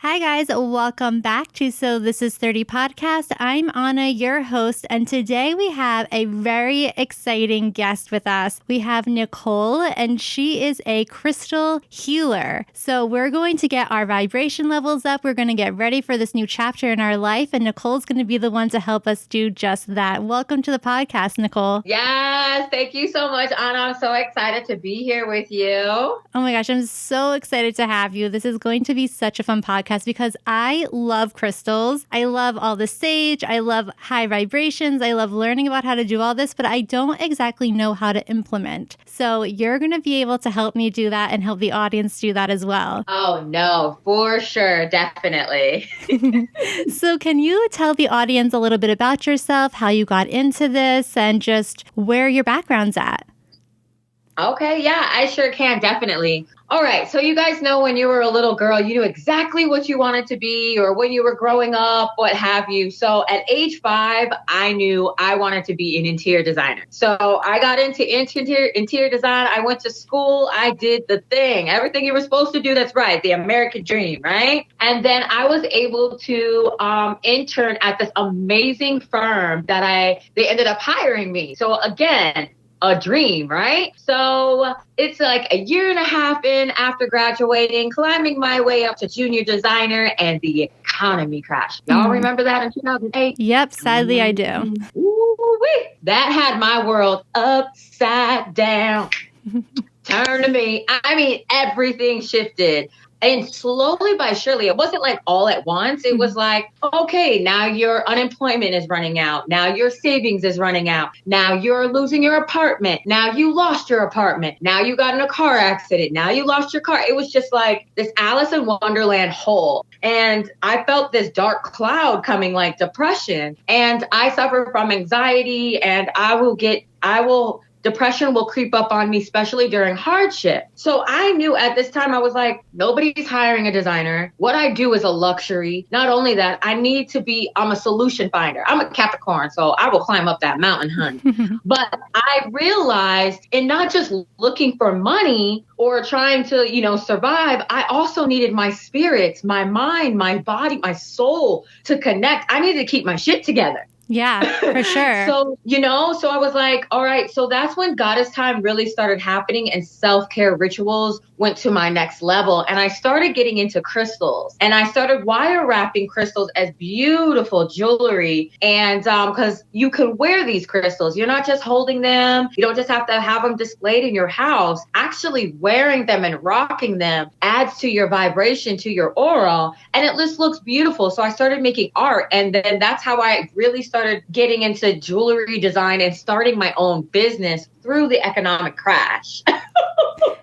Hi guys, welcome back to So This Is 30 podcast. I'm Ana, your host, and today we have a very exciting guest with us. We have Nicole, and she is a crystal healer. So we're going to get our vibration levels up. We're going to get ready for this new chapter in our life, and Nicole's going to be the one to help us do just that. Welcome to the podcast, Nicole. Yes, thank you so much, Ana. I'm so excited to be here with you. Oh my gosh, I'm so excited to have you. This is going to be such a fun podcast because I love crystals. I love all the sage. I love high vibrations. I love learning about how to do all this, but I don't exactly know how to implement. So you're going to be able to help me do that and help the audience do that as well. Oh, no, for sure. Definitely. So can you tell the audience a little bit about yourself, how you got into this, and just where your background's at? Okay, yeah, I sure can. Definitely. All right. So you guys know when you were a little girl, you knew exactly what you wanted to be, or when you were growing up, what have you. So at age 5, I knew I wanted to be an interior designer. So I got into interior design. I went to school. I did the thing, everything you were supposed to do. That's right. The American dream. Right. And then I was able to intern at this amazing firm that they ended up hiring me. So again, a dream, right? So it's like a year and a half in after graduating, climbing my way up to junior designer, and the economy crashed. Y'all remember that in 2008? Yep, sadly I do. Ooh-wee. That had my world upside down. Turn to me. I mean, everything shifted. And slowly but surely, it wasn't like all at once. It was like, okay, now your unemployment is running out. Now your savings is running out. Now you're losing your apartment. Now you lost your apartment. Now you got in a car accident. Now you lost your car. It was just like this Alice in Wonderland hole. And I felt this dark cloud coming, like depression. And I suffer from anxiety, and depression will creep up on me, especially during hardship. So I knew at this time, I was like, nobody's hiring a designer. What I do is a luxury. Not only that, I'm a solution finder. I'm a Capricorn, so I will climb up that mountain, honey. But I realized in not just looking for money or trying to, survive, I also needed my spirits, my mind, my body, my soul to connect. I needed to keep my shit together. Yeah, for sure. So I was like, all right, so that's when Goddess time really started happening, and self-care rituals went to my next level. And I started getting into crystals, and I started wire wrapping crystals as beautiful jewelry. And because you can wear these crystals, you're not just holding them. You don't just have to have them displayed in your house. Actually wearing them and rocking them adds to your vibration, to your aura, and it just looks beautiful. So I started making art, and then that's how I really started getting into jewelry design and starting my own business through the economic crash.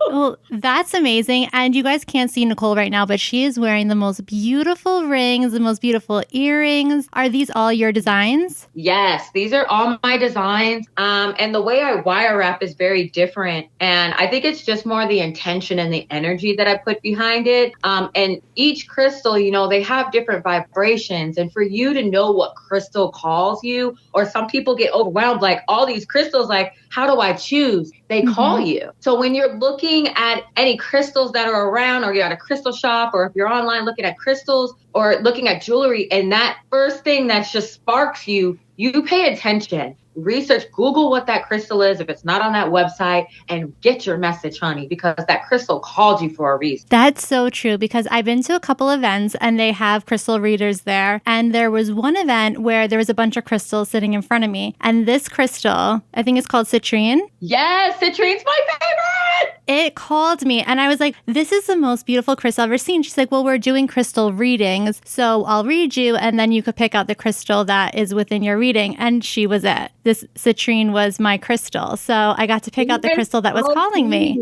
Well, that's amazing. And you guys can't see Nicole right now, but she is wearing the most beautiful rings, the most beautiful earrings. Are these all your designs? Yes, these are all my designs. And the way I wire wrap is very different. And I think it's just more the intention and the energy that I put behind it. And each crystal, they have different vibrations. And for you to know what crystal calls you, or some people get overwhelmed, like all these crystals, like, how do I choose? They call you. So when you're looking at any crystals that are around, or you're at a crystal shop, or if you're online looking at crystals or looking at jewelry, and that first thing that just sparks you, you pay attention. Research, Google what that crystal is if it's not on that website, and get your message, honey, because that crystal called you for a reason. That's so true, because I've been to a couple events and they have crystal readers there. And there was one event where there was a bunch of crystals sitting in front of me. And this crystal, I think it's called citrine. Yes, citrine's my favorite. It called me and I was like, this is the most beautiful crystal I've ever seen. She's like, well, we're doing crystal readings, so I'll read you and then you could pick out the crystal that is within your reading. And she was it. This citrine was my crystal. So I got to pick out the crystal that was calling me.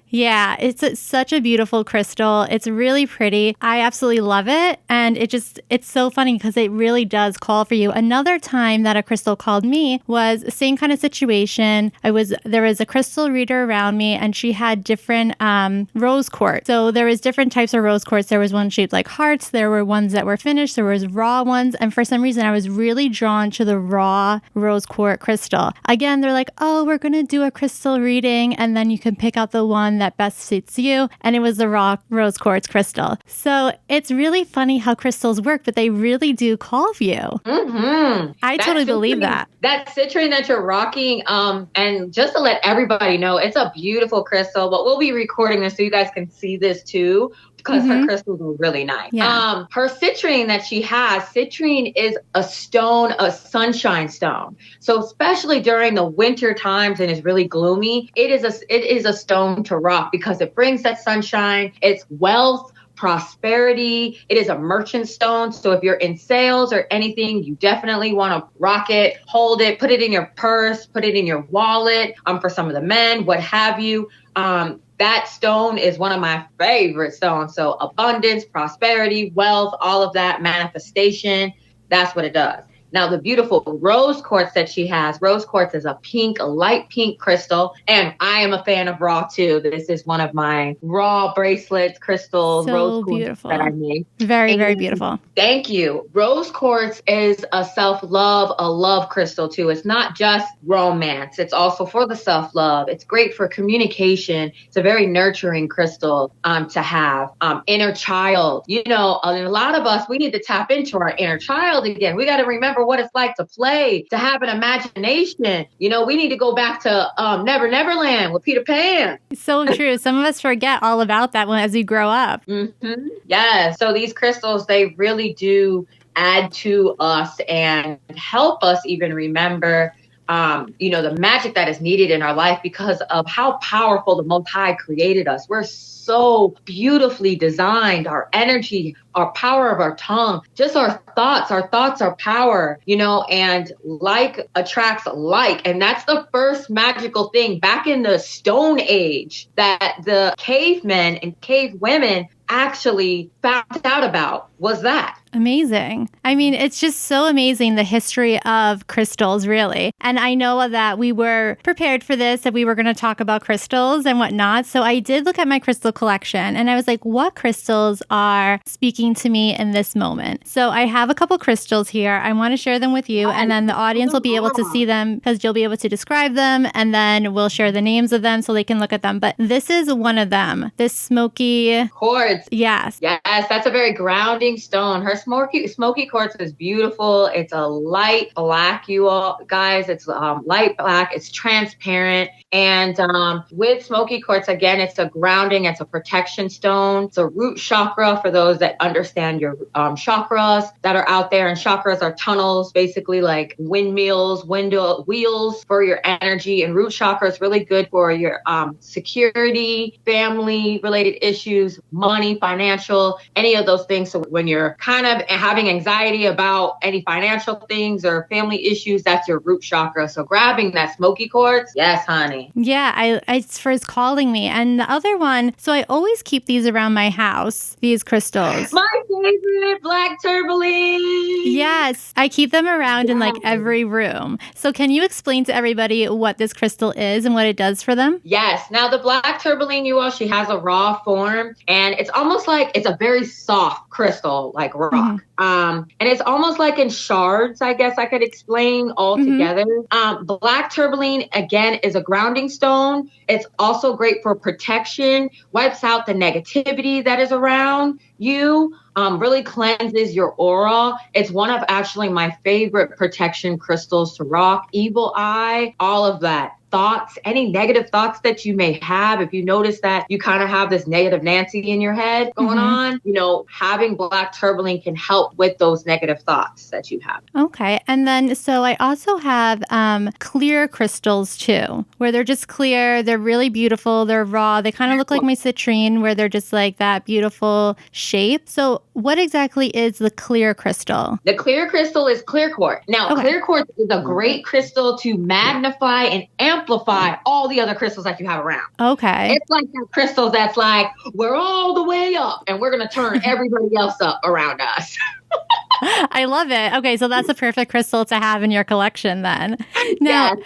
Yeah, it's such a beautiful crystal. It's really pretty. I absolutely love it. And it's so funny because it really does call for you. Another time that a crystal called me was the same kind of situation. There was a crystal reader around me, and she had had different rose quartz. So there was different types of rose quartz. There was one shaped like hearts. There were ones that were finished. There was raw ones. And for some reason, I was really drawn to the raw rose quartz crystal. Again, they're like, oh, we're going to do a crystal reading, and then you can pick out the one that best suits you. And it was the raw rose quartz crystal. So it's really funny how crystals work, but they really do call you. Mm-hmm. I totally believe that. That citrine that you're rocking, and just to let everybody know, it's a beautiful crystal, but we'll be recording this so you guys can see this too, because her crystals are really nice. Yeah. Her citrine that she has, citrine is a stone, a sunshine stone. So especially during the winter times and it's really gloomy, it is a stone to rock because it brings that sunshine. It's wealth, prosperity. It is a merchant stone. So if you're in sales or anything, you definitely want to rock it, hold it, put it in your purse, put it in your wallet, for some of the men, what have you. That stone is one of my favorite stones. So abundance, prosperity, wealth, all of that, manifestation, that's what it does. Now, the beautiful rose quartz that she has, rose quartz is a light pink crystal. And I am a fan of raw too. This is one of my raw bracelets, crystals, so rose quartz beautiful that I made. Very, very beautiful. Thank you. Rose quartz is a self-love, a love crystal too. It's not just romance. It's also for the self-love. It's great for communication. It's a very nurturing crystal to have. Inner child. You know, a lot of us, we need to tap into our inner child again. We got to remember what it's like to play, to have an imagination. You know, we need to go back to Never Neverland with Peter Pan. So true. Some of us forget all about that as we grow up. Mm-hmm. Yeah. So these crystals, they really do add to us and help us even remember the magic that is needed in our life because of how powerful the Most High created us. We're so beautifully designed. Our energy, our power of our tongue, just our thoughts are power, and like attracts like. And that's the first magical thing back in the Stone Age that the cavemen and cave women actually found out about was that. Amazing. I mean, it's just so amazing, the history of crystals, really. And I know that we were prepared for this, that we were going to talk about crystals and whatnot. So I did look at my crystal collection and I was like, what crystals are speaking to me in this moment? So I have a couple crystals here. I want to share them with you, and then the audience will be able to see them because you'll be able to describe them, and then we'll share the names of them so they can look at them. But this is one of them, this smoky quartz. Yes. Yes, that's a very grounding stone. Her smoky quartz is beautiful. It's a light black, you all guys. It's light black. It's transparent. And with smoky quartz, again, it's a grounding. It's a protection stone. It's a root chakra for those that understand your chakras that are out there. And chakras are tunnels, basically like windmills, wheels for your energy. And root chakra is really good for your security, family related issues, money, financial, any of those things. So when you're kind of having anxiety about any financial things or family issues, that's your root chakra. So grabbing that smoky quartz, yes, honey. Yeah, it's for his calling me. And the other one, so I always keep these around my house, these crystals. My favorite, black tourmaline. Yes, I keep them around in like every room. So can you explain to everybody what this crystal is and what it does for them? Yes. Now the black tourmaline, you all, she has a raw form, and it's almost like it's a very soft crystal, like rock. Mm-hmm. And it's almost like in shards, I guess I could explain all together. Black tourmaline, again, is a grounding stone. It's also great for protection, wipes out the negativity that is around you, really cleanses your aura. It's one of actually my favorite protection crystals to rock. Evil eye, all of that. Thoughts, any negative thoughts that you may have, if you notice that you kind of have this negative Nancy in your head going on, having black tourmaline can help with those negative thoughts that you have. Okay. And then, so I also have clear crystals too, where they're just clear. They're really beautiful. They're raw. They kind of look like my citrine, where they're just like that beautiful shape. So what exactly is the clear crystal? The clear crystal is clear quartz. Now, clear quartz is a great crystal to magnify and amplify all the other crystals that you have around. Okay. It's like that crystal that's like, we're all the way up and we're going to turn everybody else up around us. I love it. Okay, so that's a perfect crystal to have in your collection then. Now, yes.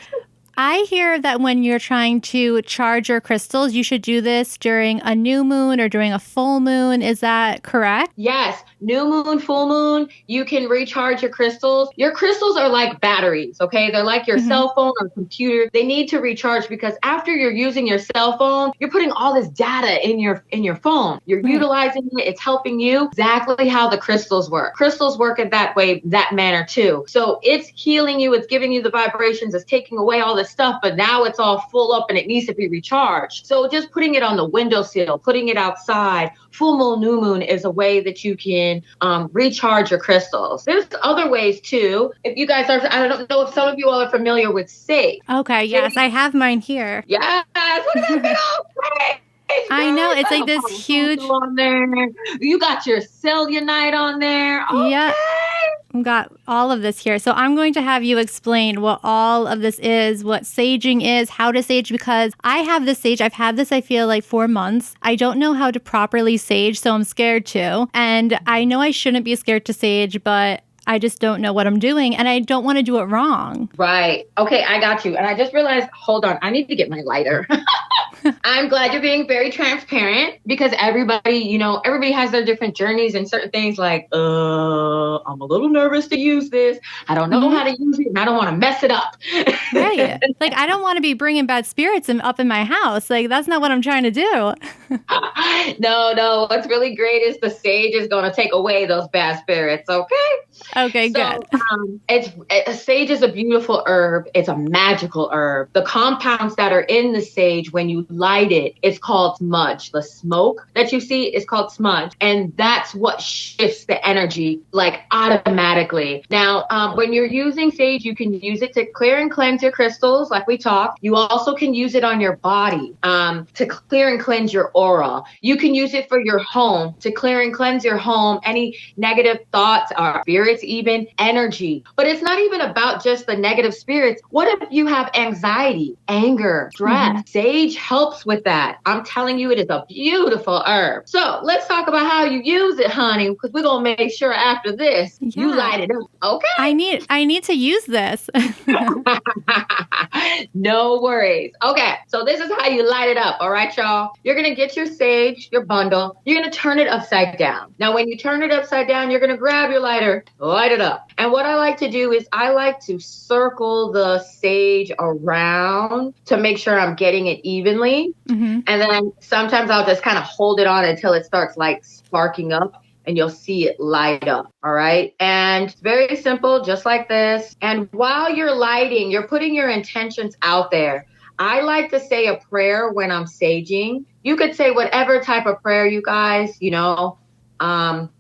I hear that when you're trying to charge your crystals, you should do this during a new moon or during a full moon. Is that correct? Yes. New moon, full moon, you can recharge your crystals. Your crystals are like batteries, okay? They're like your cell phone or computer. They need to recharge because after you're using your cell phone, you're putting all this data in your phone. You're utilizing it. It's helping you exactly how the crystals work. Crystals work in that way, that manner too. So it's healing you. It's giving you the vibrations. It's taking away all this stuff, but now it's all full up and it needs to be recharged. So just putting it on the windowsill, putting it outside, full moon, new moon is a way that you can recharge your crystals. There's other ways too. If you guys are, I don't know if some of you all are familiar with sage. Okay, yes, I have mine here. Yes, look at that big old sage. I know, it's like this huge on there. You got your cellulite on there. Okay. Yeah. I've got all of this here. So I'm going to have you explain what all of this is, what saging is, how to sage, because I have this sage. I've had this, I feel like 4 months. I don't know how to properly sage, so I'm scared to. And I know I shouldn't be scared to sage, but I just don't know what I'm doing and I don't want to do it wrong. Right. Okay, I got you. And I just realized, hold on, I need to get my lighter. I'm glad you're being very transparent because everybody has their different journeys and certain things like, I'm a little nervous to use this. I don't know how to use it and I don't want to mess it up. Right. Like, I don't want to be bringing bad spirits up in my house. Like, that's not what I'm trying to do. No. What's really great is the sage is going to take away those bad spirits. Okay, good. Sage is a beautiful herb. It's a magical herb. The compounds that are in the sage, when you light it, it's called smudge. The smoke that you see is called smudge. And that's what shifts the energy like automatically. Now, when you're using sage, you can use it to clear and cleanse your crystals, like we talked. You also can use it on your body to clear and cleanse your aura. You can use it for your home to clear and cleanse your home, any negative thoughts or spirits, even energy. But it's not even about just the negative spirits. What if you have anxiety, anger, stress? Sage helps with that. I'm telling you, it is a beautiful herb. So let's talk about how you use it, honey, because we're going to make sure after this, you light it up. Okay? I need to use this. No worries. Okay. So this is how you light it up. All right, y'all. You're going to get your sage, your bundle. You're going to turn it upside down. Now, when you turn it upside down, you're going to grab your lighter, light it up. And what I like to do is I like to circle the sage around to make sure I'm getting it evenly. And then sometimes I'll just kind of hold it on until it starts like sparking up. And you'll see it light up. All right. And it's very simple, just like this. And while you're lighting, you're putting your intentions out there. I like to say a prayer when I'm saging. You could say whatever type of prayer, you guys,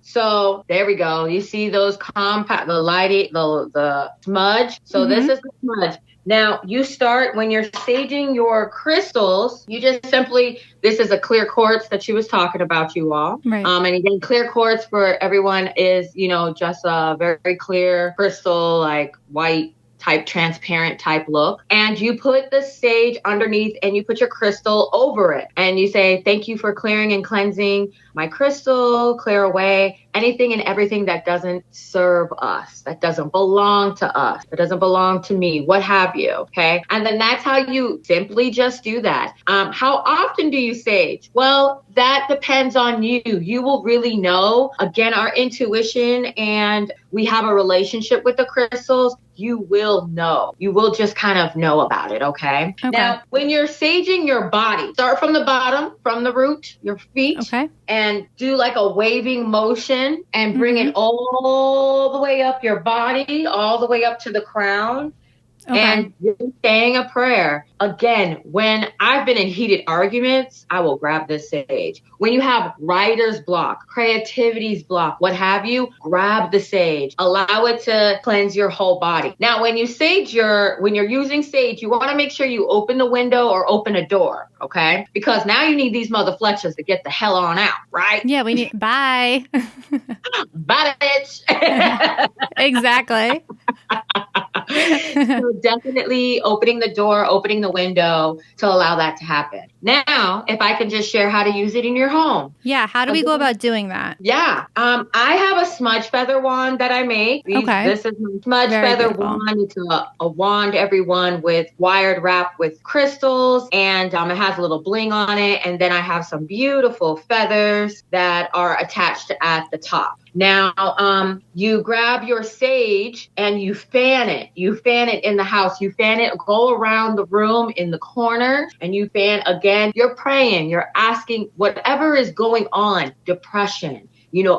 so there we go. You see those the lighting, the smudge. So this is the smudge. Now, you start when you're saging your crystals, you just simply, this is a clear quartz that she was talking about, you all. Right. And again, clear quartz for everyone is, just a very clear crystal, like white type, transparent type look. And you put the sage underneath and you put your crystal over it. And you say, thank you for clearing and cleansing my crystal, clear away anything and everything that doesn't serve us, that doesn't belong to us, that doesn't belong to me, what have you. Okay. And then that's how you simply just do that. How often do you sage? Well, that depends on you. You will really know. Again, our intuition, and we have a relationship with the crystals. You will know. You will just kind of know about it. Okay. Now, when you're saging your body, start from the bottom, from the root, your feet. Okay. And do like a waving motion and bring it all the way up your body, all the way up to the crown. Okay. And you're saying a prayer. Again, when I've been in heated arguments, I will grab this sage. When you have writer's block, creativity's block, what have you, grab the sage. Allow it to cleanse your whole body. Now, when you when you're using sage, you want to make sure you open the window or open a door, okay? Because now you need these mother fletchers to get the hell on out, right? Yeah, we need, bye. Bye, bitch. Exactly. So definitely opening the door, opening the window to allow that to happen. Now, if I can just share how to use it in your home. Yeah. How do we go about doing that? Yeah. I have a smudge feather wand that I make. This is my smudge Very feather beautiful. wand. It's a wand, everyone, with wired wrap with crystals, and it has a little bling on it. And then I have some beautiful feathers that are attached at the top. Now, you grab your sage and you fan it. You fan it in the house. You fan it, go around the room in the corner, and you fan again. You're praying. You're asking whatever is going on, depression,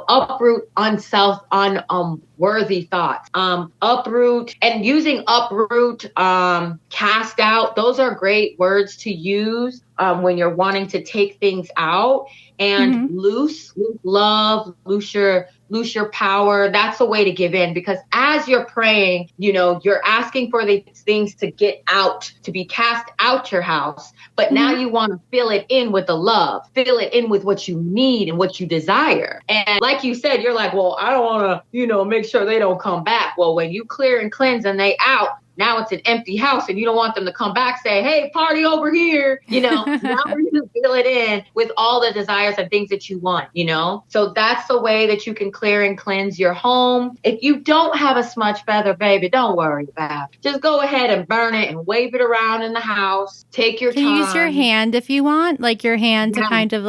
uproot unworthy thoughts, uproot, and using uproot, cast out. Those are great words to use when you're wanting to take things out, and loose love, loose your power. That's a way to give in, because as you're praying, you're asking for these things to get out, to be cast out your house. But now you want to fill it in with the love, fill it in with what you need and what you desire. And like you said, you're like, well, I don't want to, make sure they don't come back. Well, when you clear and cleanse and they out, now it's an empty house and you don't want them to come back, say, hey, party over here. Now you fill it in with all the desires and things that you want, So that's the way that you can clear and cleanse your home. If you don't have a smudge feather, baby, don't worry about it. Just go ahead and burn it and wave it around in the house. Take your time. Can you use your hand if you want? Like your hand to kind of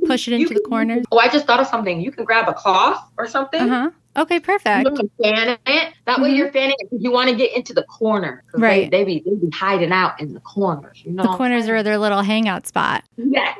push it into the corners? Oh, I just thought of something. You can grab a cloth or something. Okay, perfect. You can fan it. That way you're fanning it because you want to get into the corner. Right. They be hiding out in the corners. The corners are their little hangout spot. Yes.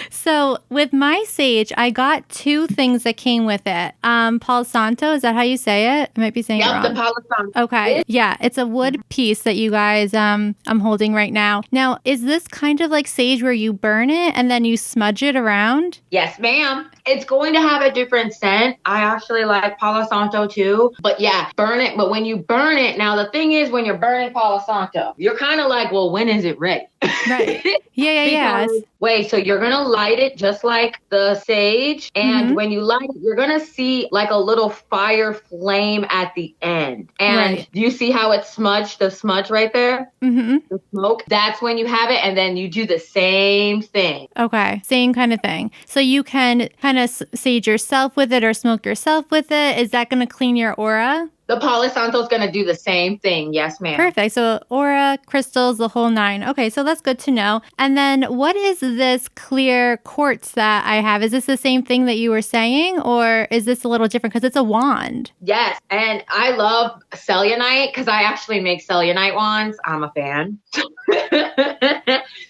So with my sage, I got two things that came with it. Palo Santo, is that how you say it? I might be saying it wrong. The Palo Santo. Okay. Yeah, it's a wood piece that you guys I'm holding right now. Now, is this kind of like sage where you burn it and then you smudge it around? Yes, ma'am. It's going to have a different scent. I actually like Palo Santo too. But yeah, burn it. But when you burn it, now the thing is, when you're burning Palo Santo, you're kind of like, well, when is it ready? Right. Yeah. Wait, so you're going to light it just like the sage. And when you light it, you're going to see like a little fire flame at the end. And do you see how it's smudged, the smudge right there? The smoke. That's when you have it. And then you do the same thing. Okay. Same kind of thing. So you can kind of sage yourself with it or smoke yourself with it. Is that going to clean your aura? The Palo Santo is going to do the same thing. Yes, ma'am. Perfect. So aura, crystals, the whole nine. Okay, so that's good to know. And then what is this clear quartz that I have? Is this the same thing that you were saying, or is this a little different because it's a wand? Yes, and I love selenite because I actually make selenite wands. I'm a fan.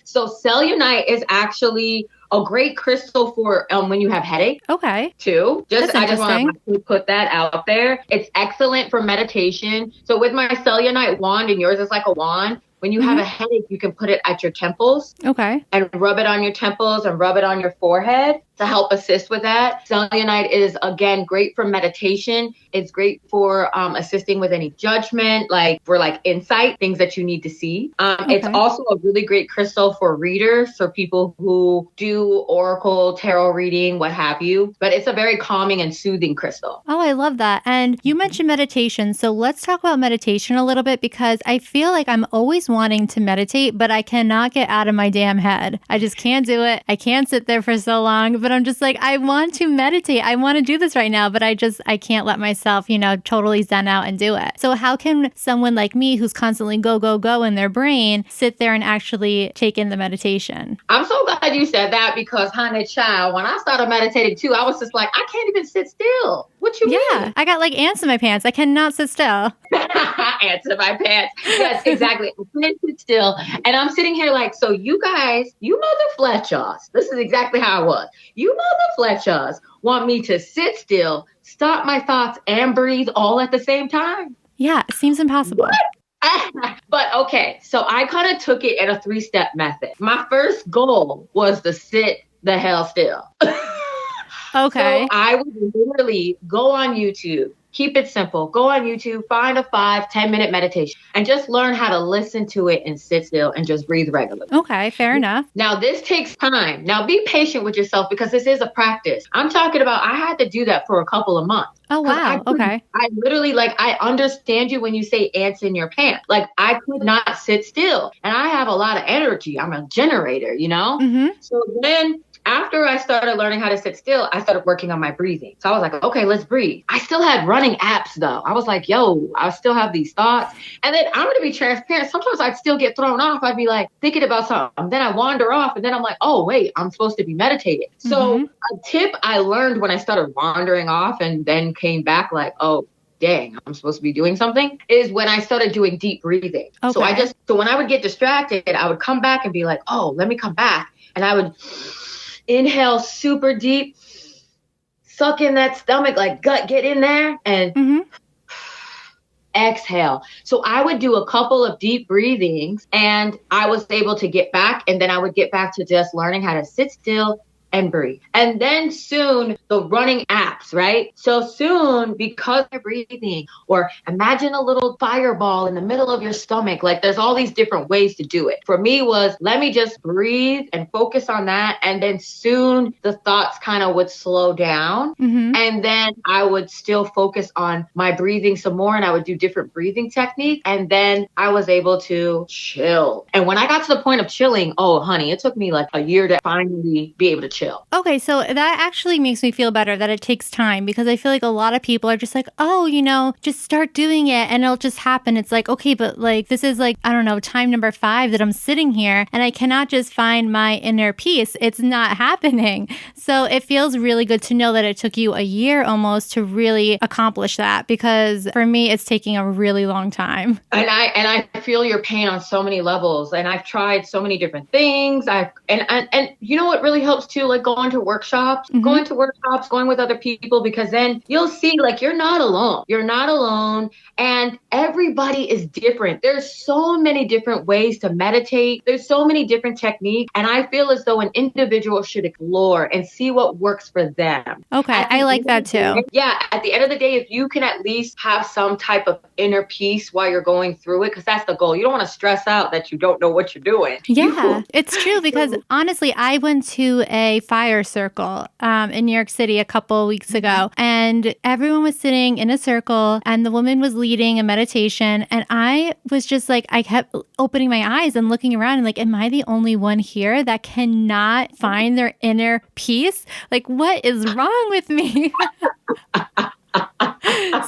So selenite is actually a great crystal for when you have headache. Okay. Too. I just want to put that out there. It's excellent for meditation. So with my selenite wand, and yours is like a wand, when you have a headache, you can put it at your temples. Okay. And rub it on your temples and rub it on your forehead to help assist with that. Selenite is, again, great for meditation. It's great for assisting with any judgment, for insight, things that you need to see. It's also a really great crystal for readers, for people who do oracle, tarot reading, what have you. But it's a very calming and soothing crystal. Oh, I love that. And you mentioned meditation. So let's talk about meditation a little bit, because I feel like I'm always wanting to meditate, but I cannot get out of my damn head. I just can't do it. I can't sit there for so long, but I'm just like, I want to meditate. I want to do this right now, but I can't let myself, totally zen out and do it. So how can someone like me, who's constantly go in their brain, sit there and actually take in the meditation? I'm so glad you said that, because, honey child, when I started meditating too, I was just like, I can't even sit still. What you mean? Yeah, I got like ants in my pants. I cannot sit still. Ants in my pants. Yes, exactly. I can't sit still. And I'm sitting here like, so you guys, you mother fletchers. This is exactly how I was. You mother fletchers want me to sit still, stop my thoughts, and breathe all at the same time? Yeah, it seems impossible. But okay, so I kind of took it in a 3-step method. My first goal was to sit the hell still. Okay. So I would literally go on YouTube. Keep it simple. Go on YouTube, find a 5-10 minute meditation, and just learn how to listen to it and sit still and just breathe regularly. Okay, fair enough. Now, this takes time. Now, be patient with yourself, because this is a practice. I'm talking about, I had to do that for a couple of months. Oh, wow. Okay. I literally, I understand you when you say ants in your pants. I could not sit still. And I have a lot of energy. I'm a generator, Mm-hmm. So then After I started learning how to sit still, I started working on my breathing. So I was like, okay, let's breathe. I still had running apps though. I was like, yo, I still have these thoughts. And then I'm going to be transparent. Sometimes I'd still get thrown off. I'd be like thinking about something. Then I wander off and then I'm like, oh, wait, I'm supposed to be meditating. So a tip I learned when I started wandering off and then came back like, oh, dang, I'm supposed to be doing something, is when I started doing deep breathing. Okay. So when I would get distracted, I would come back and be like, oh, let me come back. And I would inhale super deep, suck in that stomach, like gut, get in there and exhale. So I would do a couple of deep breathings and I was able to get back. And then I would get back to just learning how to sit still and breathe. And then soon the running apps, right? So soon, because you're breathing, or imagine a little fireball in the middle of your stomach. Like there's all these different ways to do it. For me was, let me just breathe and focus on that. And then soon the thoughts kind of would slow down. And then I would still focus on my breathing some more. And I would do different breathing techniques. And then I was able to chill. And when I got to the point of chilling, oh, honey, it took me like a year to finally be able to chill. Okay, so that actually makes me feel better that it takes time, because I feel like a lot of people are just like, oh, just start doing it and it'll just happen. It's like, okay, but like this is like, I don't know, time number 5 that I'm sitting here and I cannot just find my inner peace. It's not happening. So it feels really good to know that it took you a year almost to really accomplish that, because for me, it's taking a really long time. And I feel your pain on so many levels. And I've tried so many different things. And you know what really helps too? Like going to workshops, going with other people, because then you'll see like you're not alone. You're not alone. And everybody is different. There's so many different ways to meditate. There's so many different techniques. And I feel as though an individual should explore and see what works for them. Okay, I like that too. Yeah. At the end of the day, if you can at least have some type of inner peace while you're going through it, because that's the goal. You don't want to stress out that you don't know what you're doing. Yeah, it's true, because honestly, I went to a fire circle in New York City a couple weeks ago, and everyone was sitting in a circle and the woman was leading a meditation, and I was just like, I kept opening my eyes and looking around and like, am I the only one here that cannot find their inner peace? Like, what is wrong with me?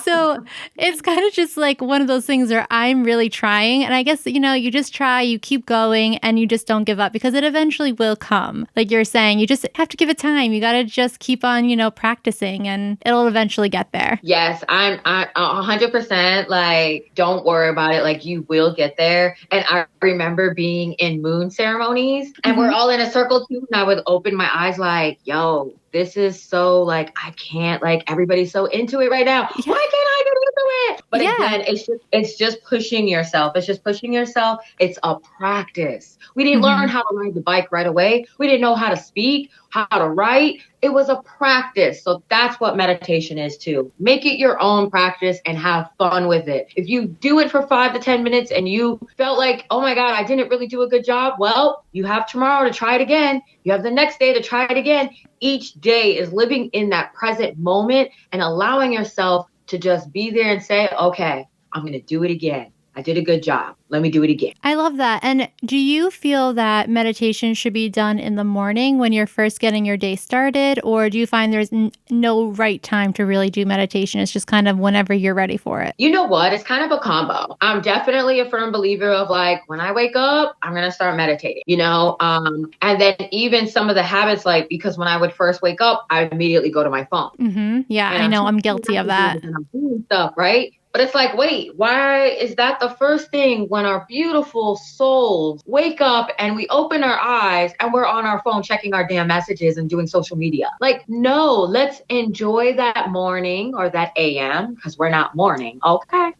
So it's kind of just like one of those things where I'm really trying. And I guess, you just try, you keep going, and you just don't give up, because it eventually will come. Like you're saying, you just have to give it time. You got to just keep on, practicing, and it'll eventually get there. Yes, I'm 100% like, don't worry about it. Like you will get there. And I remember being in moon ceremonies and we're all in a circle too. And I would open my eyes like, yo, this is so like, I can't, like everybody's so into it right now. Yeah. Why can't I get into it? But again, it's just pushing yourself. It's just pushing yourself. It's a practice. We didn't learn how to ride the bike right away. We didn't know how to speak, how to write. It was a practice. So that's what meditation is too. Make it your own practice and have fun with it. If you do it for 5 to 10 minutes and you felt like, oh my God, I didn't really do a good job. Well, you have tomorrow to try it again. You have the next day to try it again. Each day is living in that present moment and allowing yourself to just be there and say, okay, I'm going to do it again. I did a good job. Let me do it again. I love that. And do you feel that meditation should be done in the morning when you're first getting your day started? Or do you find there's no right time to really do meditation? It's just kind of whenever you're ready for it. You know what? It's kind of a combo. I'm definitely a firm believer of like, when I wake up, I'm going to start meditating, and then even some of the habits, like, because when I would first wake up, I immediately go to my phone. Yeah, I know. I'm guilty of that. And I'm doing stuff, right? But it's like, wait, why is that the first thing when our beautiful souls wake up and we open our eyes and we're on our phone checking our damn messages and doing social media? Like, no, let's enjoy that morning or that AM, because we're not morning. Okay.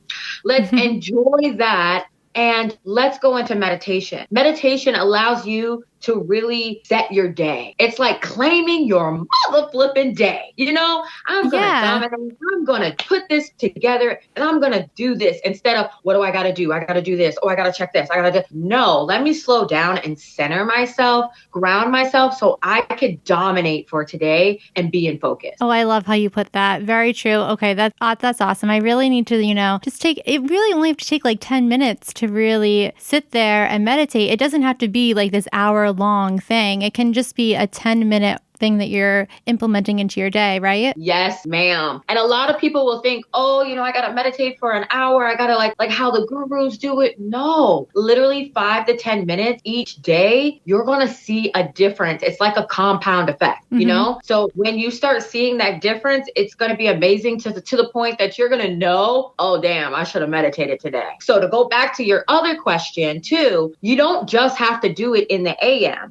Let's enjoy that. And let's go into meditation. Meditation allows you to really set your day. It's like claiming your mother flipping day. I'm going to dominate. I'm going to put this together and I'm going to do this instead of, what do I got to do? I got to do this. Oh, I got to check this. I got to do. No, let me slow down and center myself, ground myself so I could dominate for today and be in focus. Oh, I love how you put that. Very true. Okay, that's awesome. I really need to, just take, it really only have to take like 10 minutes to really sit there and meditate. It doesn't have to be like this hour long thing. It can just be a 10-minute thing that you're implementing into your day, right? Yes, ma'am. And a lot of people will think, oh, I got to meditate for an hour. I got to like how the gurus do it. No, literally 5 to 10 minutes each day, you're going to see a difference. It's like a compound effect, So when you start seeing that difference, it's going to be amazing to the point that you're going to know, oh, damn, I should have meditated today. So to go back to your other question too, you don't just have to do it in the AM.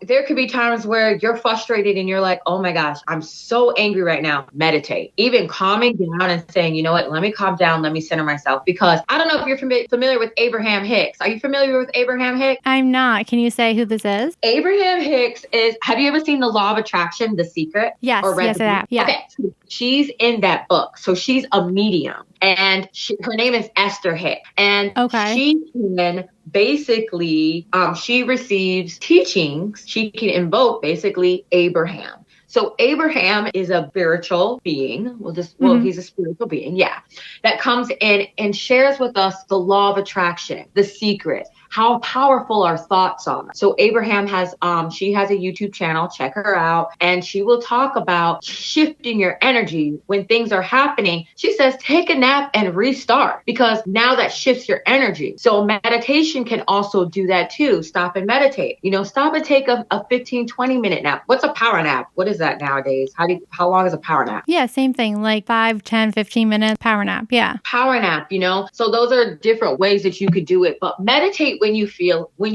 There could be times where you're frustrated and you're like, oh my gosh, I'm so angry right now. Meditate. Even calming down and saying, you know what, let me calm down. Let me center myself. Because I don't know if you're familiar with Abraham Hicks. Are you familiar with Abraham Hicks? I'm not. Can you say who this is? Abraham Hicks have you ever seen The Law of Attraction, The Secret? Yes, yes, I have. Yeah. Okay, so she's in that book. So she's a medium and her name is Esther Hicks. And she can basically, she receives teachings. She can invoke basically Abraham. So Abraham is a spiritual being. He's a spiritual being. Yeah. That comes in and shares with us the law of attraction, the secret, how powerful our thoughts are. So Abraham she has a YouTube channel, check her out. And she will talk about shifting your energy when things are happening. She says, take a nap and restart because now that shifts your energy. So meditation can also do that too. Stop and meditate, stop and take a 15, 20 minute nap. What's a power nap? What is that nowadays? How long is a power nap? Yeah, same thing, like 5, 10, 15 minutes power nap. Yeah. Power nap, so those are different ways that you could do it, but meditate when you feel it, when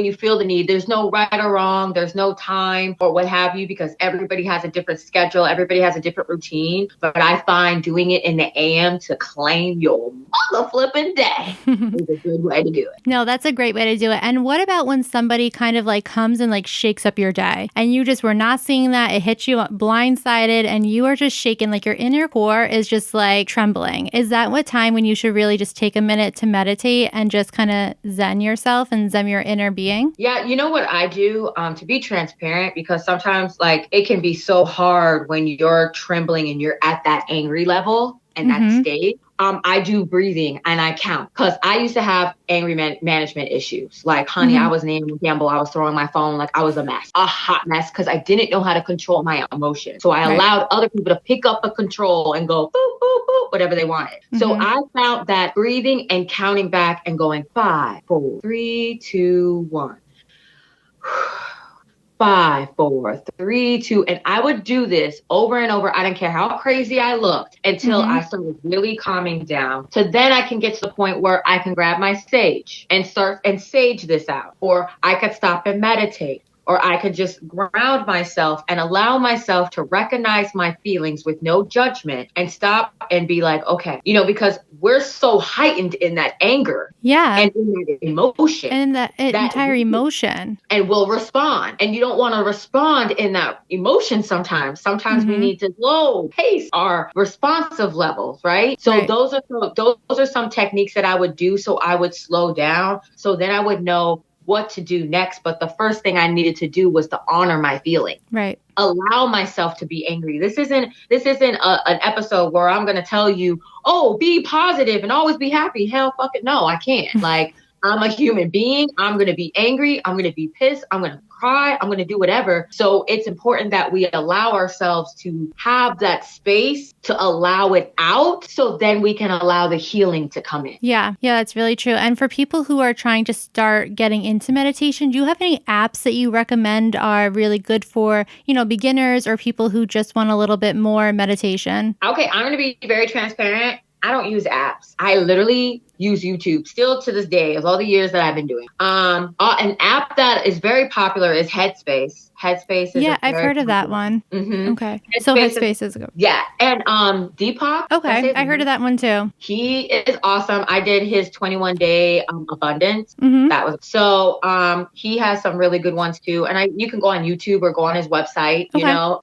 you feel the need. There's no right or wrong. There's no time or what have you, because everybody has a different schedule. Everybody has a different routine. But I find doing it in the AM to claim your mother flipping day is a good way to do it. No, that's a great way to do it. And what about when somebody kind of like comes and like shakes up your day and you just were not seeing that? It hits you blindsided and you are just shaking, like your inner core is just like trembling. Is that what time when you should really just take a minute to meditate and just kind of zen yourself and zen your inner being? Yeah, you know what I do to be transparent, because sometimes like it can be so hard when you're trembling and you're at that angry level and that state. I do breathing and I count, because I used to have angry management issues. Like, honey, I was an animal gamble. I was throwing my phone. Like I was a hot mess, because I didn't know how to control my emotions. So I allowed other people to pick up the control and go, boop, boop, boop, whatever they wanted. So I found that breathing and counting back and going 5, 4, 3, 2, 1. 5, 4, 3, 2. And I would do this over and over. I didn't care how crazy I looked until I started really calming down. So then I can get to the point where I can grab my sage and start and sage this out. Or I could stop and meditate. Or I could just ground myself and allow myself to recognize my feelings with no judgment and stop and be like, okay, because we're so heightened in that anger. Yeah. And in that emotion. And that entire emotion. And we'll respond. And you don't want to respond in that emotion sometimes. Sometimes we need to slow pace our responsive levels, right? So those are some techniques that I would do. So I would slow down. So then I would know what to do next. But the first thing I needed to do was to honor my feeling. Right. Allow myself to be angry. This isn't an episode where I'm going to tell you, oh, be positive and always be happy. Hell, fuck it. No, I can't. Like, I'm a human being. I'm going to be angry. I'm going to be pissed. I'm going to cry. I'm going to do whatever. So it's important that we allow ourselves to have that space to allow it out, so then we can allow the healing to come in. Yeah, that's really true. And for people who are trying to start getting into meditation, do you have any apps that you recommend are really good for, beginners or people who just want a little bit more meditation? Okay, I'm going to be very transparent. I don't use apps. I literally use YouTube still to this day of all the years that I've been doing. An app that is very popular is Headspace. Headspace is I've heard of that one. Okay. So Headspace is good. Yeah. And Deepak. Okay. I heard of that one too. He is awesome. I did his 21-day abundance. That was so he has some really good ones too. And you can go on YouTube or go on his website,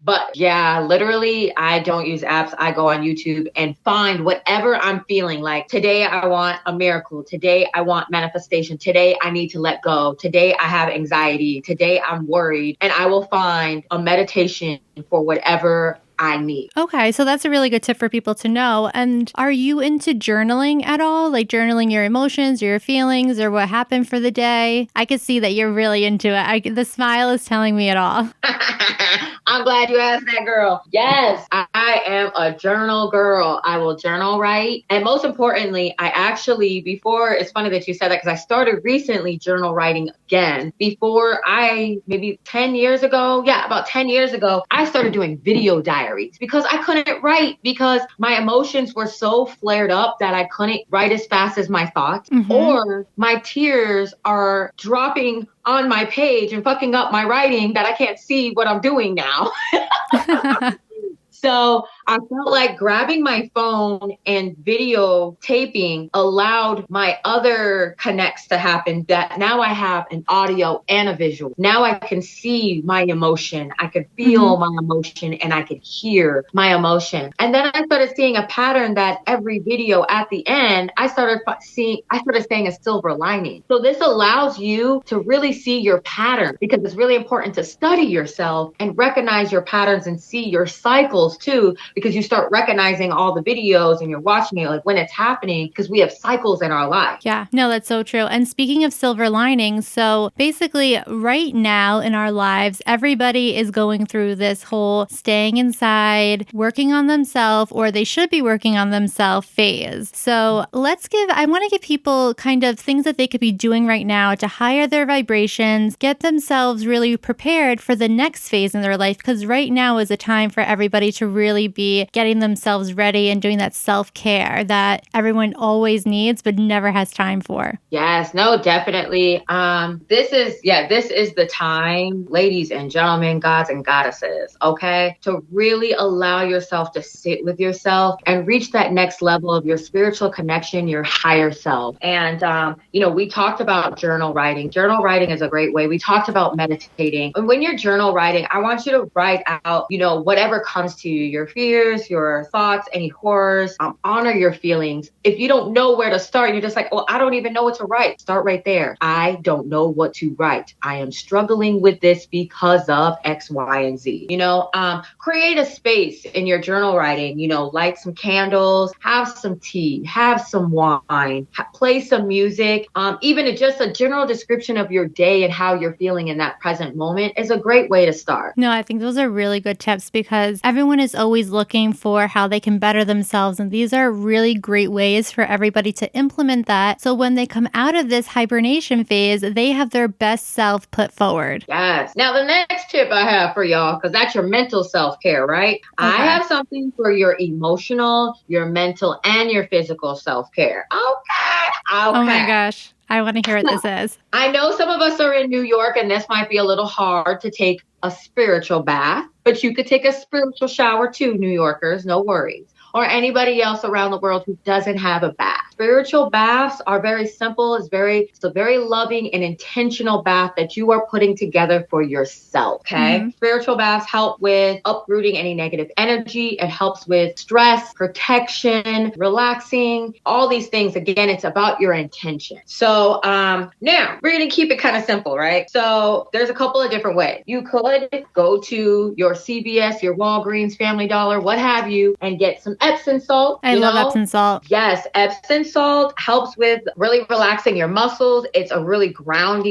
But yeah, literally I don't use apps. I go on YouTube and find whatever I'm feeling like. Today I want a miracle. Today I want manifestation. Today I need to let go. Today I have anxiety. Today I'm worried. And I will find a meditation for whatever I need. Okay, so that's a really good tip for people to know. And are you into journaling at all? Like journaling your emotions, your feelings, or what happened for the day? I could see that you're really into it. The smile is telling me it all. I'm glad you asked that, girl. Yes, I am a journal girl. I will journal write. And most importantly, I actually, before, it's funny that you said that because I started recently journal writing again. Before maybe 10 years ago, about 10 years ago, I started doing video diaries because I couldn't write because my emotions were so flared up that I couldn't write as fast as my thoughts, or my tears are dropping on my page and fucking up my writing that I can't see what I'm doing now. So I felt like grabbing my phone and videotaping allowed my other connects to happen, that now I have an audio and a visual. Now I can see my emotion. I could feel my emotion and I could hear my emotion. And then I started seeing a pattern that every video at the end, I started saying a silver lining. So this allows you to really see your pattern, because it's really important to study yourself and recognize your patterns and see your cycles too, because you start recognizing all the videos and you're watching it like when it's happening, because we have cycles in our life. Yeah, no, that's so true. And speaking of silver linings, so basically right now in our lives, everybody is going through this whole staying inside, working on themselves, or they should be working on themselves phase. So I want to give people kind of things that they could be doing right now to higher their vibrations, get themselves really prepared for the next phase in their life, because right now is a time for everybody to really be getting themselves ready and doing that self-care that everyone always needs but never has time for. Yes, no, definitely. This is the time, ladies and gentlemen, gods and goddesses, okay, to really allow yourself to sit with yourself and reach that next level of your spiritual connection, your higher self. And, we talked about journal writing. Journal writing is a great way. We talked about meditating. And when you're journal writing, I want you to write out, whatever comes to you, your fears, your thoughts, any horrors, honor your feelings. If you don't know where to start, you're just like, well, I don't even know what to write. Start right there. I don't know what to write. I am struggling with this because of X, Y, and Z. Create a space in your journal writing, light some candles, have some tea, have some wine, play some music. Even just a general description of your day and how you're feeling in that present moment is a great way to start. No, I think those are really good tips because everyone is always looking for how they can better themselves. And these are really great ways for everybody to implement that. So when they come out of this hibernation phase, they have their best self put forward. Yes. Now, the next tip I have for y'all, because that's your mental self-care, right? Okay. I have something for your emotional, your mental, and your physical self-care. Okay. Oh my gosh. I want to hear what this is. I know some of us are in New York and this might be a little hard to take a spiritual bath, but you could take a spiritual shower too, New Yorkers, no worries. Or anybody else around the world who doesn't have a bath. Spiritual baths are very simple. It's a very loving and intentional bath that you are putting together for yourself. Okay. Spiritual baths help with uprooting any negative energy. It helps with stress, protection, relaxing, all these things. Again, it's about your intention. So now we're going to keep it kind of simple, right? So there's a couple of different ways. You could go to your CVS, your Walgreens, Family Dollar, what have you, and get some Epsom salt. I love Epsom salt. Yes, Epsom salt helps with really relaxing your muscles. It's a really grounds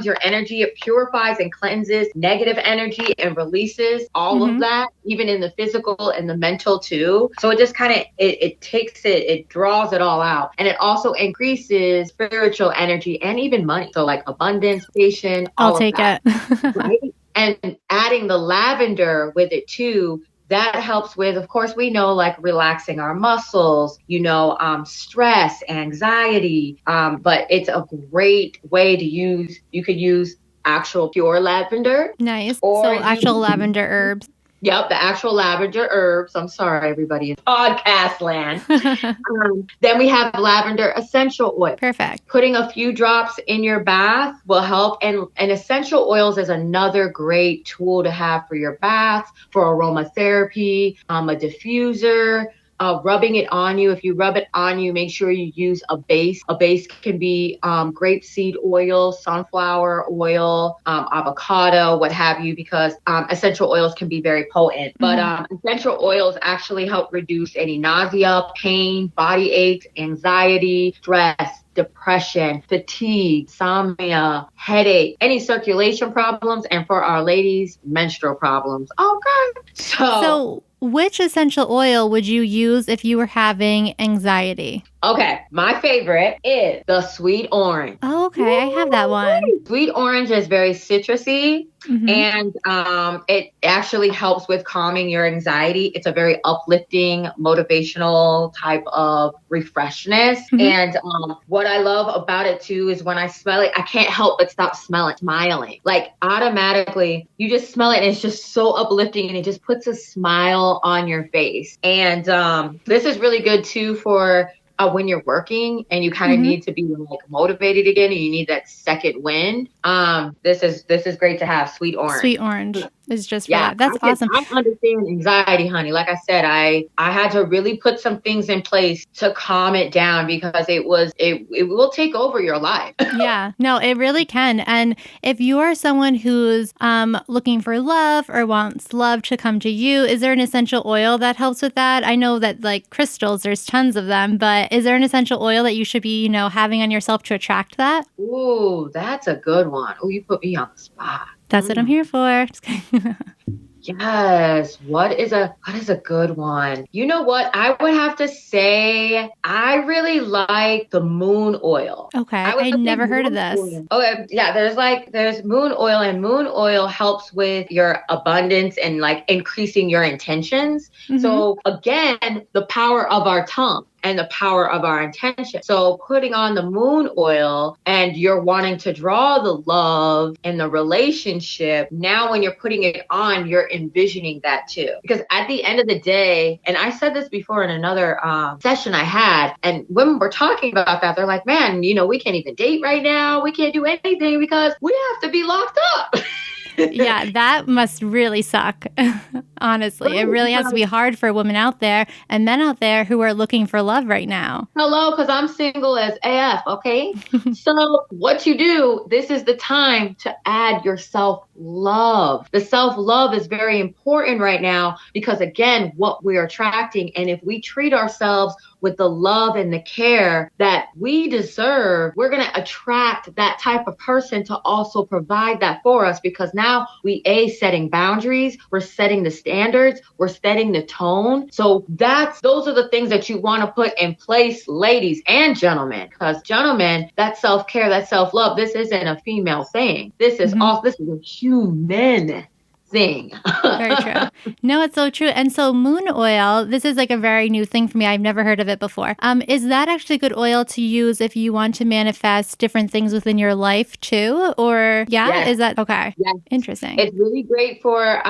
your energy. It purifies and cleanses negative energy and releases all of that, even in the physical and the mental too. So it just kind of, it draws it all out. And it also increases spiritual energy and even money. So like abundance, patience, I'll take it. Right? And adding the lavender with it too, that helps with, of course, we know, like relaxing our muscles, stress, anxiety. But it's a great way to use. You could use actual pure lavender. Nice. So actual lavender herbs. Yep, the actual lavender herbs. I'm sorry, everybody in podcast land. Then we have lavender essential oil. Perfect. Putting a few drops in your bath will help. And essential oils is another great tool to have for your bath, for aromatherapy, a diffuser. rubbing it on you. If you rub it on you, make sure you use a base. A base can be grapeseed oil, sunflower oil, avocado, what have you, because essential oils can be very potent. But essential oils actually help reduce any nausea, pain, body aches, anxiety, stress, depression, fatigue, insomnia, headache, any circulation problems, and for our ladies, menstrual problems. Okay. So which essential oil would you use if you were having anxiety? Okay, my favorite is the sweet orange. Oh, okay. I have that one. Sweet orange is very citrusy, and it actually helps with calming your anxiety. It's a very uplifting, motivational type of refreshness. And what I love about it too is when I smell it, I can't help but stop smiling. Like automatically, you just smell it and it's just so uplifting and it just puts a smile on your face. And this is really good too for when you're working and you kind of need to be like motivated again and you need that second wind. This is great to have. Sweet orange. Sweet orange is just that. That's awesome. I understand anxiety, honey. Like I said, I had to really put some things in place to calm it down because it will take over your life. Yeah, no, it really can. And if you are someone who's looking for love or wants love to come to you, is there an essential oil that helps with that? I know that like crystals, there's tons of them, but is there an essential oil that you should be, having on yourself to attract that? Ooh, that's a good one. Oh, you put me on the spot. That's what I'm here for. Just kidding. Yes. What is a good one? You know what? I would have to say I really like the moon oil. Okay. I never heard of this. Oil. Okay. Yeah. There's moon oil, and moon oil helps with your abundance and like increasing your intentions. So again, the power of our tongue and the power of our intention. So putting on the moon oil and you're wanting to draw the love and the relationship. Now, when you're putting it on, you're envisioning that too. Because at the end of the day, and I said this before in another session I had, and women were talking about that. They're like, man, we can't even date right now. We can't do anything because we have to be locked up. Yeah, that must really suck. Honestly, it really has to be hard for women out there and men out there who are looking for love right now. Hello, because I'm single as AF, okay? So what you do, this is the time to add your self-love. The self-love is very important right now because, again, what we're attracting. And if we treat ourselves with the love and the care that we deserve, we're going to attract that type of person to also provide that for us because now we setting boundaries, we're setting the standards, we're setting the tone. So those are the things that you want to put in place, ladies and gentlemen, because gentlemen, that self-care, that self-love, this isn't a female thing. This is this is a human thing. Very true. No, it's so true. And so moon oil, this is like a very new thing for me. I've never heard of it before. Is that actually good oil to use if you want to manifest different things within your life too? Or Yes. Is that okay? Yes. Interesting. It's really great for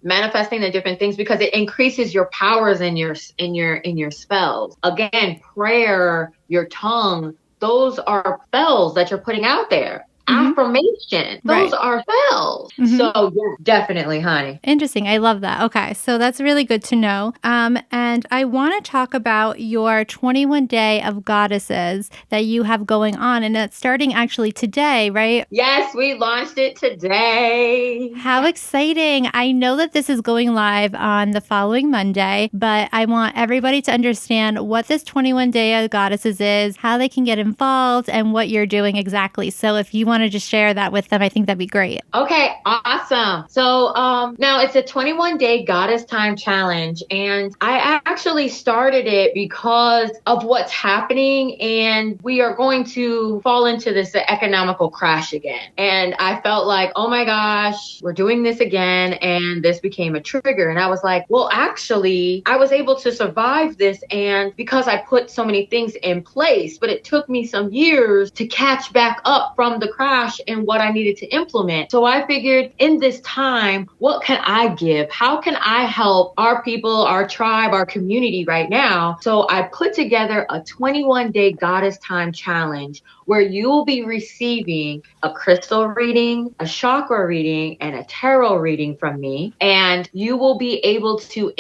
manifesting the different things because it increases your powers in your spells. Again, prayer, your tongue, those are spells that you're putting out there. Affirmation. Those are spells. So yeah, definitely, honey. Interesting. I love that. Okay. So that's really good to know. And I want to talk about your 21 Day of Goddesses that you have going on. And that's starting actually today, right? Yes, we launched it today. How exciting. I know that this is going live on the following Monday, but I want everybody to understand what this 21 Day of Goddesses is, how they can get involved, and what you're doing exactly. So if you want to just share that with them, I think that'd be great. Okay, awesome. So now it's a 21-day Goddess Time Challenge, and I actually started it because of what's happening, and we are going to fall into this economical crash again. And I felt like, oh my gosh, we're doing this again, and this became a trigger. And I was like, well, actually, I was able to survive this, and because I put so many things in place, but it took me some years to catch back up from the crash. crash in what I needed to implement. So I figured in this time, what can I give? How can I help our people, our tribe, our community right now? So I put together a 21-day Goddess Time challenge where you will be receiving a crystal reading, a chakra reading, and a tarot reading from me. And you will be able to,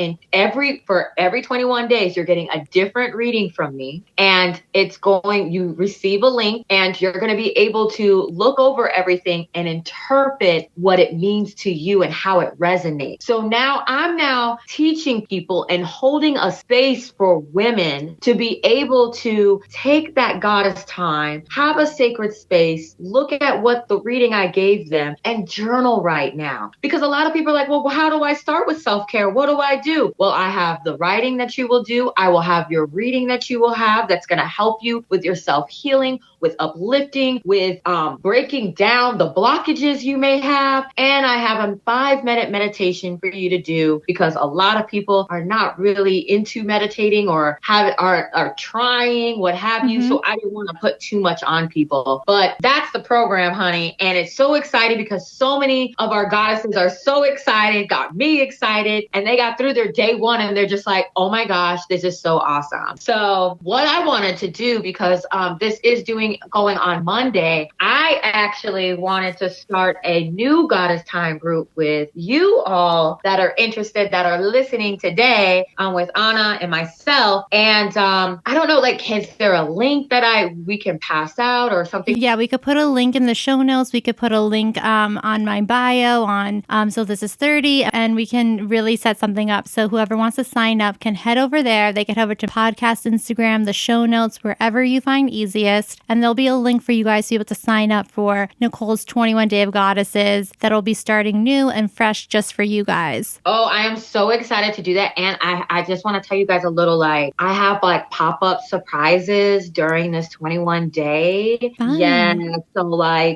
for every 21 days, you're getting a different reading from me. And you receive a link and you're going to be able to look over everything and interpret what it means to you and how it resonates. So I'm now teaching people and holding a space for women to be able to take that goddess time, have a sacred space, look at what the reading I gave them, and journal right now. Because a lot of people are like, well, how do I start with self-care? What do I do? Well, I have the writing that you will do. I will have your reading that you will have that's going to help you with your self-healing, with uplifting, with breaking down the blockages you may have. And I have a 5-minute meditation for you to do because a lot of people are not really into meditating or are trying, what have you. So I didn't want to put too much on people. But that's the program, honey. And it's so exciting because so many of our goddesses are so excited, got me excited, and they got through their day one and they're just like, oh my gosh, this is so awesome. So what I wanted to do, because this is going on Monday, I actually wanted to start a new Goddess Time group with you all that are interested, that are listening today, with Ana and myself. And I don't know, like, is there a link that we can pass out or something? Yeah, we could put a link in the show notes. We could put a link on my bio on So This Is 30, and we can really set something up. So whoever wants to sign up can head over there. They can head over to podcast Instagram, the show notes, wherever you find easiest. And there'll be a link for you guys to be able to sign up for Nicole's 21 Day of Goddesses that'll be starting new and fresh just for you guys. Oh, I am so excited to do that. And I just want to tell you guys a little, I have pop-up surprises during this 21 day. Fun. Yeah. So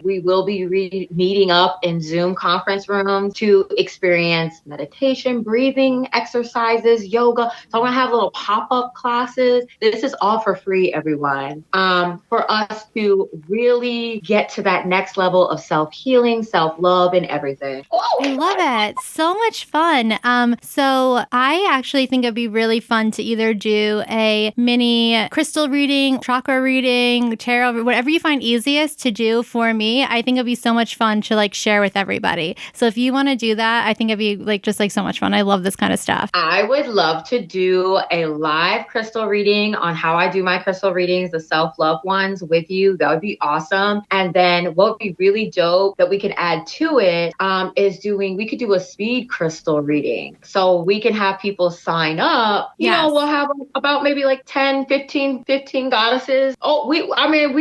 we will be meeting up in Zoom conference rooms to experience meditation, breathing exercises, yoga. So I'm going to have little pop-up classes. This is all for free, everyone. For us to really get to that next level of self-healing, self-love, and everything. I love it. So much fun. So I actually think it'd be really fun to either do a mini crystal reading, chakra reading, tarot, whatever you find easiest to do for me. I think it'd be so much fun to share with everybody. So if you want to do that, I think it'd be just so much fun. I love this kind of stuff. I would love to do a live crystal reading on how I do my crystal readings, the self-love ones, with you. That would be awesome. And then what would be really dope that we can add to it is we could do a speed crystal reading. So we can have people sign up. You know, we'll have about maybe 10, 15 goddesses. Oh, we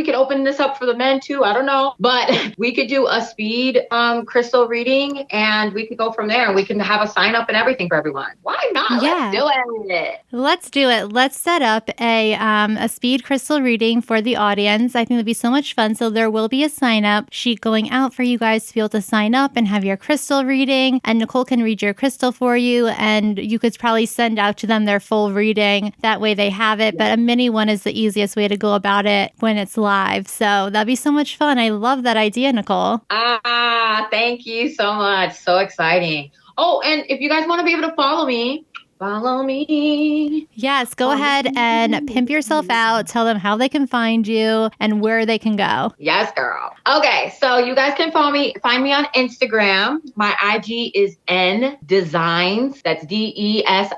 could open this up for the men too. I don't know. But we could do a speed crystal reading and we could go from there and we can have a sign up and everything for everyone. Why not? Yeah. Let's do it. Let's do it. Let's set up a speed crystal reading for the audience. I think it'd be so much fun. So there will be a sign up sheet going out for you guys to be able to sign up and have your crystal reading. And Nicole can read your crystal for you. And you could probably send out to them their full reading. That way they have it. But a mini one is the easiest way to go about it when it's live. So that'd be so much fun. I love that idea, Nicole. Thank you so much. So exciting. Oh, and if you guys want to be able to follow me, Yes, go ahead and pimp yourself out. Tell them how they can find you and where they can go. Yes, girl. Okay, so you guys can find me on Instagram. My IG is N Designs. That's DESIGNS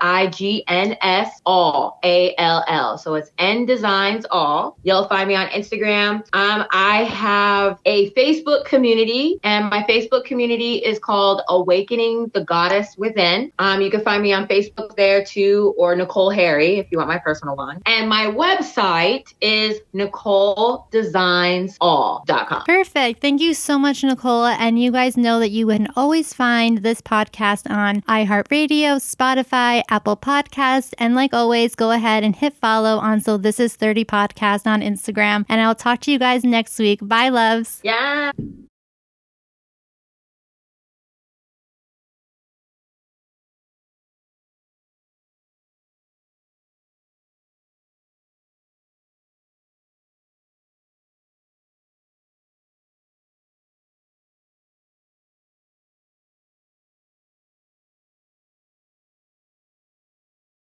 all ALL. So it's N Designs all. You'll find me on Instagram. I have a Facebook community, and my Facebook community is called Awakening the Goddess Within. You can find me on Facebook there too, or Nicole Harry if you want my personal one. And my website is NicoleDesignsAll.com. Perfect. Thank you so much, Nicole. And you guys know that you can always find this podcast on iHeartRadio, Spotify, Apple Podcasts, and like always, go ahead and hit follow on So This Is 30 Podcast on Instagram. And I'll talk to you guys next week. Bye, loves. Yeah.